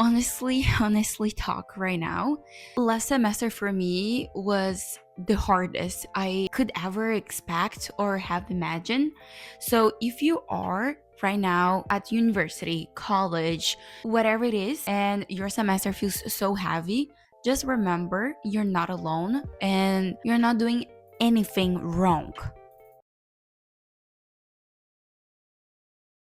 Honestly talk right now. Last semester for me was the hardest I could ever expect or have imagined. So if you are right now at university, college, whatever it is, and your semester feels so heavy, just remember you're not alone and you're not doing anything wrong.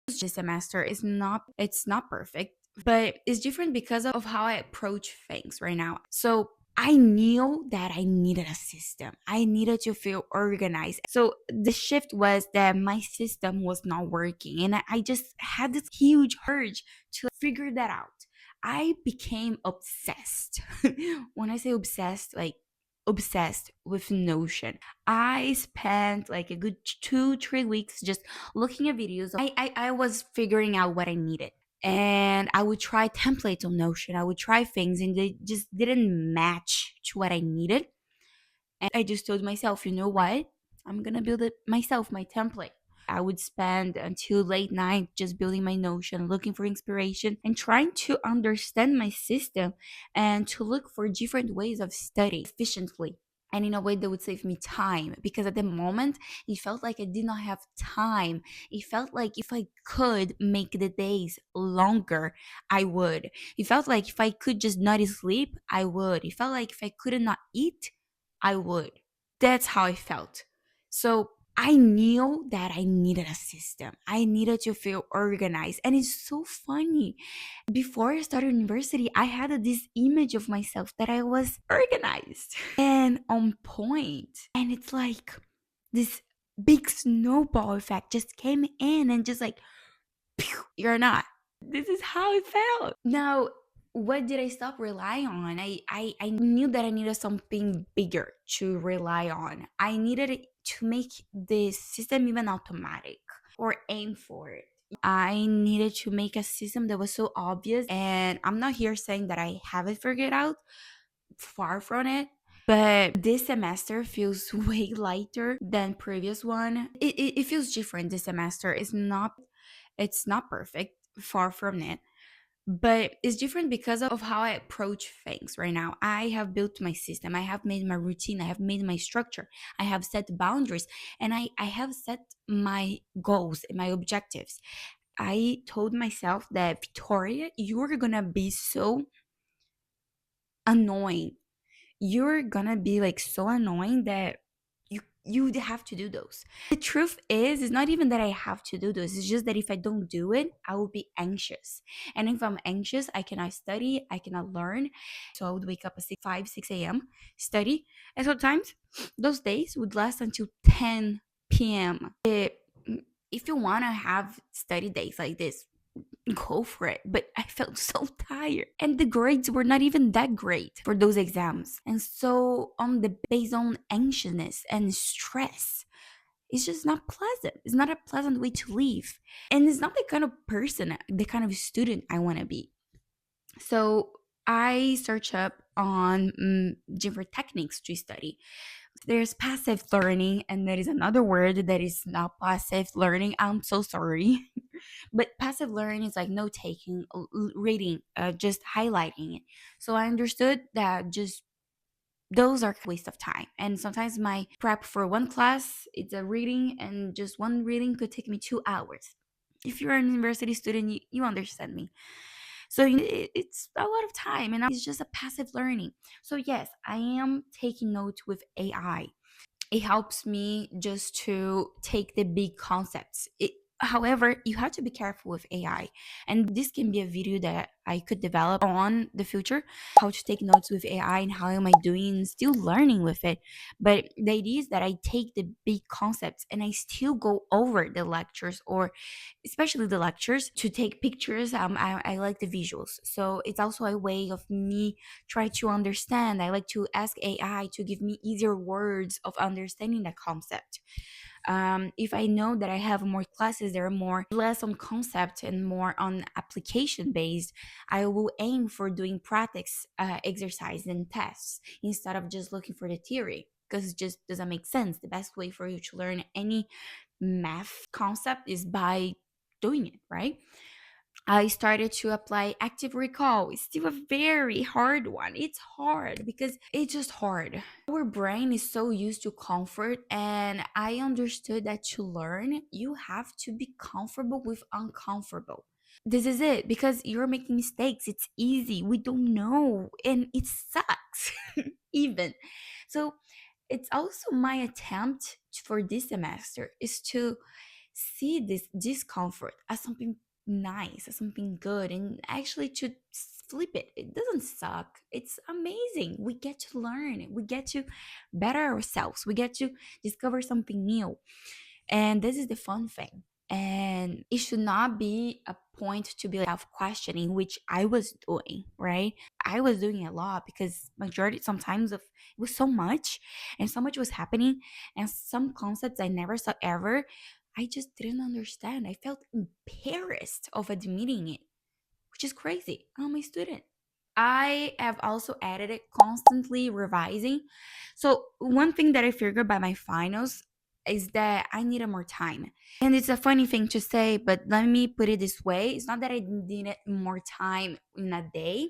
This semester is not it's not perfect, but it's different because of how I approach things right now. So I knew that I needed a system. I needed to feel organized. So the shift was that my system was not working, and I just had this huge urge to figure that out. I became obsessed. When I say obsessed, like obsessed with Notion. I spent like a good 2 3 weeks just looking at videos. I was figuring out what I needed. And I would try templates on Notion. I would try things and they just didn't match to what I needed. And I just told myself, you know what? I'm gonna build it myself, my template. I would spend until late night just building my Notion, looking for inspiration and trying to understand my system and to look for different ways of studying efficiently and in a way that would save me time, because at the moment it felt like I did not have time. It felt like if I could make the days longer, I would. It felt like if I could just not sleep, I would. It felt like if I could not eat, I would. That's how I felt. So I knew that I needed a system. I needed to feel organized. And it's so funny. Before I started university, I had this image of myself that I was organized and on point. And it's like this big snowball effect just came in and just like, pew, you're not. This is how it felt. Now, what did I stop relying on? I knew that I needed something bigger to rely on. I needed it to make the system even automatic or aim for it. I needed to make a system that was so obvious. And I'm not here saying that I have it figured out, far from it. But this semester feels way lighter than previous one. It feels different this semester. It's not perfect, far from it, but it's different because of how I approach things right now. I have built my system, I have made my routine, I have made my structure, I have set boundaries, and I have set my goals and my objectives. I told myself that, Victoria, you're gonna be so annoying. You're gonna be like so annoying that you have to do those. The truth is, it's not even that I have to do those. It's just that if I don't do it, I will be anxious. And if I'm anxious, I cannot study, I cannot learn. So I would wake up at 6 a.m., study. And sometimes those days would last until 10 p.m. If you wanna have study days like this, go for it. But I felt so tired. And the grades were not even that great for those exams. And so on the based on anxiousness and stress, it's just not pleasant. It's not a pleasant way to live. And it's not the kind of person, the kind of student I want to be. So I search up on different techniques to study. There's passive learning, and there is another word that is not passive learning. I'm so sorry. But passive learning is like note taking, reading, just highlighting it. So I understood that just those are a waste of time. And sometimes my prep for one class, it's a reading, and just one reading could take me 2 hours. If you're an university student, you understand me. So it's a lot of time, and it's just a passive learning. So yes, I am taking notes with AI. It helps me just to take the big concepts. However, you have to be careful with AI. And this can be a video that I could develop on the future, how to take notes with AI and how am I doing, still learning with it. But the idea is that I take the big concepts and I still go over the lectures, or especially the lectures, to take pictures. I like the visuals. So it's also a way of me try to understand. I like to ask AI to give me easier words of understanding the concept. If I know that I have more classes that are more less on concept and more on application based, I will aim for doing practice exercise and tests instead of just looking for the theory, because it just doesn't make sense. The best way for you to learn any math concept is by doing it, right? I started to apply active recall. It's still a very hard one. It's hard because it's just hard. Our brain is so used to comfort, and I understood that to learn, you have to be comfortable with uncomfortable. This is it because you're making mistakes. It's easy. We don't know, and it sucks even. So, it's also my attempt for this semester is to see this discomfort as something nice, as something good, and actually to flip it. It doesn't suck. It's amazing. We get to learn. We get to better ourselves. We get to discover something new. And this is the fun thing. And it should not be a point to be self questioning, which I was doing, right? I was doing a lot because majority sometimes of it was so much and so much was happening and some concepts I never saw ever. I just didn't understand. I felt embarrassed of admitting it, which is crazy. I'm a student. I have also added it constantly revising. So one thing that I figured by my finals is that I needed more time. And it's a funny thing to say, but let me put it this way. It's not that I needed more time in a day.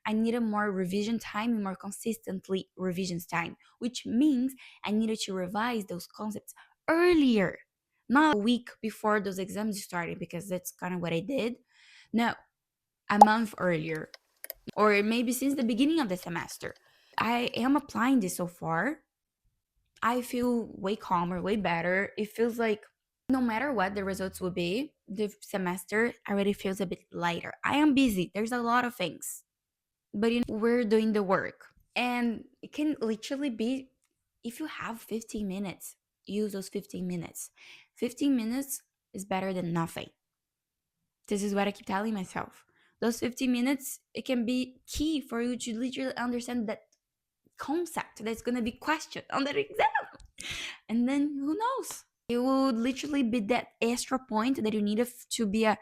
I needed more revision time and more consistently revisions time, which means I needed to revise those concepts earlier, not a week before those exams started, because that's kind of what I did. No, a month earlier, or maybe since the beginning of the semester. I am applying this so far. I feel way calmer, way better. It feels like no matter what the results will be, the semester already feels a bit lighter. I am busy. There's a lot of things, but we're doing the work. And it can literally be if you have 15 minutes, use those 15 minutes. 15 minutes is better than nothing. This is what I keep telling myself. Those 15 minutes, it can be key for you to literally understand that concept that's going to be questioned on that exam. And then who knows? It will literally be that extra point that you need to be a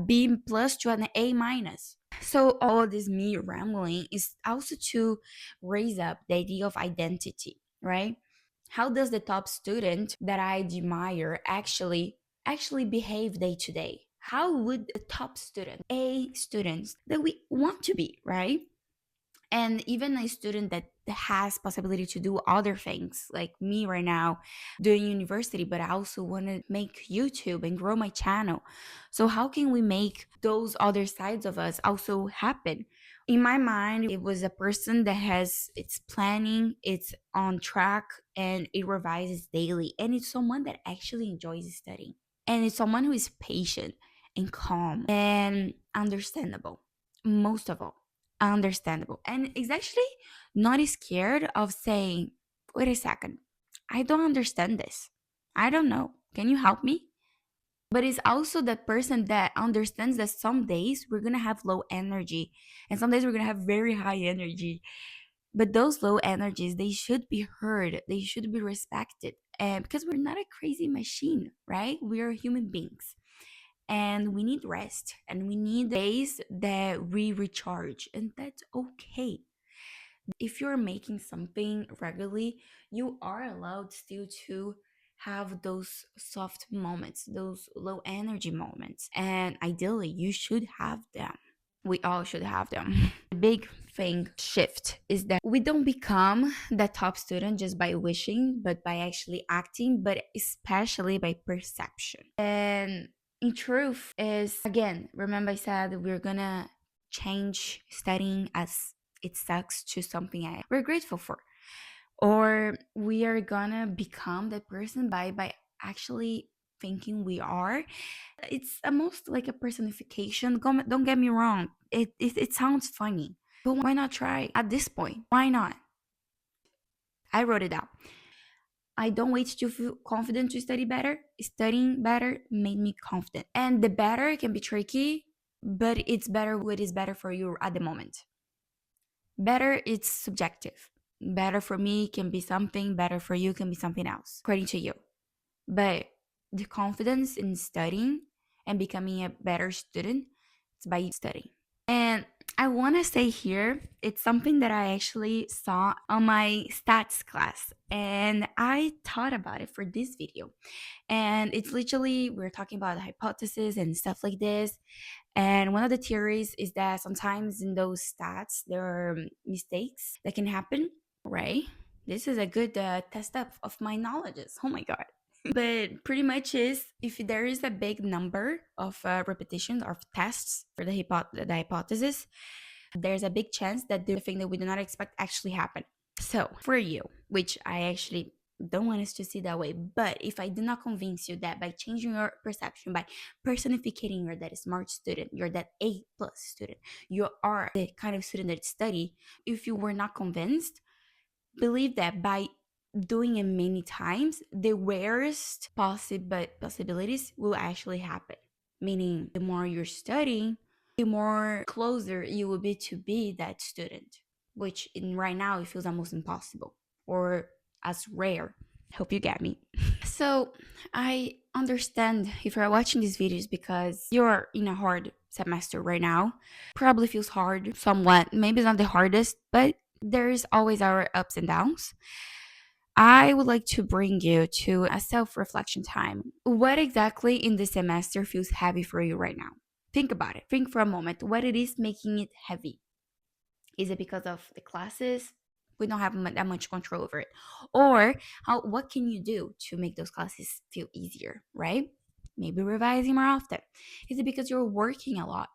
B plus to an A minus. So all of this me rambling is also to raise up the idea of identity, right? How does the top student that I admire actually behave day to day? How would the top student, A students that we want to be, right? And even a student that has possibility to do other things like me right now doing university, but I also want to make YouTube and grow my channel. So how can we make those other sides of us also happen? In my mind, it was a person that has its planning, it's on track, and it revises daily, and it's someone that actually enjoys studying, and it's someone who is patient and calm and understandable, most of all understandable, and is actually not scared of saying, wait a second, I don't understand this, I don't know, can you help me? But it's also that person that understands that some days we're gonna have low energy and some days we're gonna have very high energy, but those low energies, they should be heard, they should be respected, and because we're not a crazy machine, right? We are human beings, and we need rest, and we need days that we recharge, and that's okay. If you're making something regularly, you are allowed still to have those soft moments, those low energy moments, and ideally you should have them. We all should have them. The big thing shift is that we don't become the top student just by wishing, but by actually acting, but especially by perception. And in truth is, again, remember I said we're gonna change studying as it sucks to something we're grateful for, or we are gonna become that person by actually thinking we are. It's almost like a personification. Don't get me wrong, it sounds funny, but why not try at this point? Why not? I wrote it down. I don't wait to feel confident to study better. Studying better made me confident, and the better can be tricky, but it's better what is better for you at the moment. Better, it's subjective. Better for me can be something, better for you can be something else, according to you. But the confidence in studying and becoming a better student, it's by studying. And I want to say here, it's something that I actually saw on my stats class, and I thought about it for this video. And it's literally, we're talking about hypothesis and stuff like this. And one of the theories is that sometimes in those stats, there are mistakes that can happen, right? This is a good test of my knowledges. Oh my God. But pretty much is if there is a big number of repetitions of tests for the hypothesis, there's a big chance that the thing that we do not expect actually happen. So for you, which I actually don't want us to see that way, but if I do not convince you that by changing your perception, by personificating you're that smart student, you're that A+ student, you are the kind of student that study, if you were not convinced, believe that by doing it many times, the worst possibilities will actually happen. Meaning, the more you're studying, the more closer you will be that student, which in right now it feels almost impossible or as rare. Hope you get me. So I understand if you're watching these videos because you're in a hard semester right now. Probably feels hard somewhat. Maybe it's not the hardest, but there's always our ups and downs. I would like to bring you to a self reflection time. What exactly in this semester feels heavy for you right now? Think about it. Think for a moment what it is making it heavy. Is it because of the classes? We don't have that much control over it. Or what can you do to make those classes feel easier, right? Maybe revising more often. Is it because you're working a lot?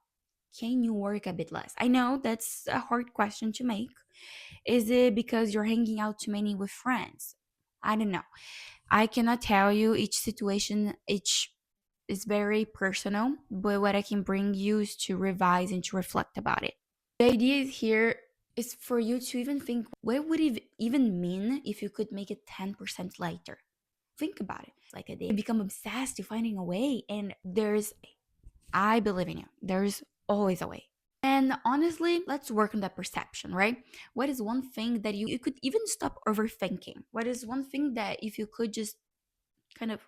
Can you work a bit less? I know that's a hard question to make. Is it because you're hanging out too many with friends? I don't know. I cannot tell you each situation, each is very personal, but what I can bring you is to revise and to reflect about it. The idea is here is for you to even think what would it even mean if you could make it 10% lighter. Think about it. It's like a day. You become obsessed to finding a way, and I believe in you. There's always a way. And honestly, let's work on that perception, right? What is one thing that you could even stop overthinking? What is one thing that if you could just kind of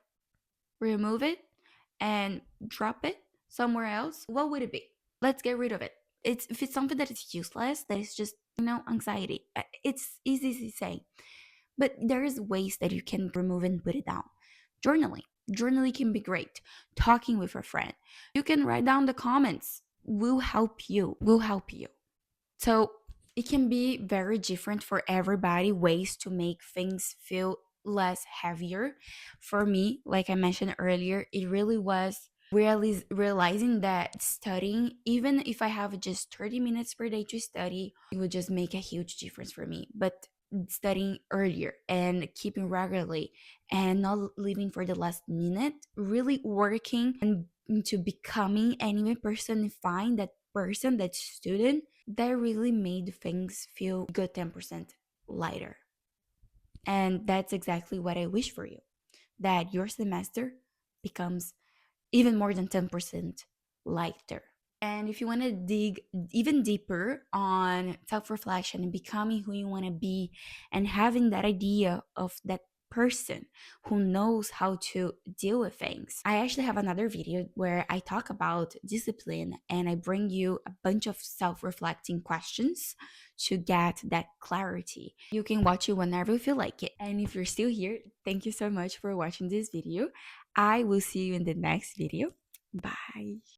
remove it and drop it somewhere else, what would it be? Let's get rid of it. It's if it's something that is useless, that is just, anxiety. It's easy to say. But there is ways that you can remove and put it down. Journaling. Journaling can be great. Talking with a friend. You can write down the comments. Will help you. Will help you. So it can be very different for everybody, ways to make things feel less heavier. For me, like I mentioned earlier, it really was realizing that studying, even if I have just 30 minutes per day to study, it would just make a huge difference for me. But studying earlier and keeping regularly and not leaving for the last minute, really working and into becoming and even personifying that person, that student, that really made things feel good 10% lighter. And that's exactly what I wish for you, that your semester becomes even more than 10% lighter. And if you want to dig even deeper on self reflection and becoming who you want to be and having that idea of that person who knows how to deal with things, I actually have another video where I talk about discipline and I bring you a bunch of self reflecting questions to get that clarity. You can watch it whenever you feel like it. And if you're still here, thank you so much for watching this video. I will see you in the next video. Bye.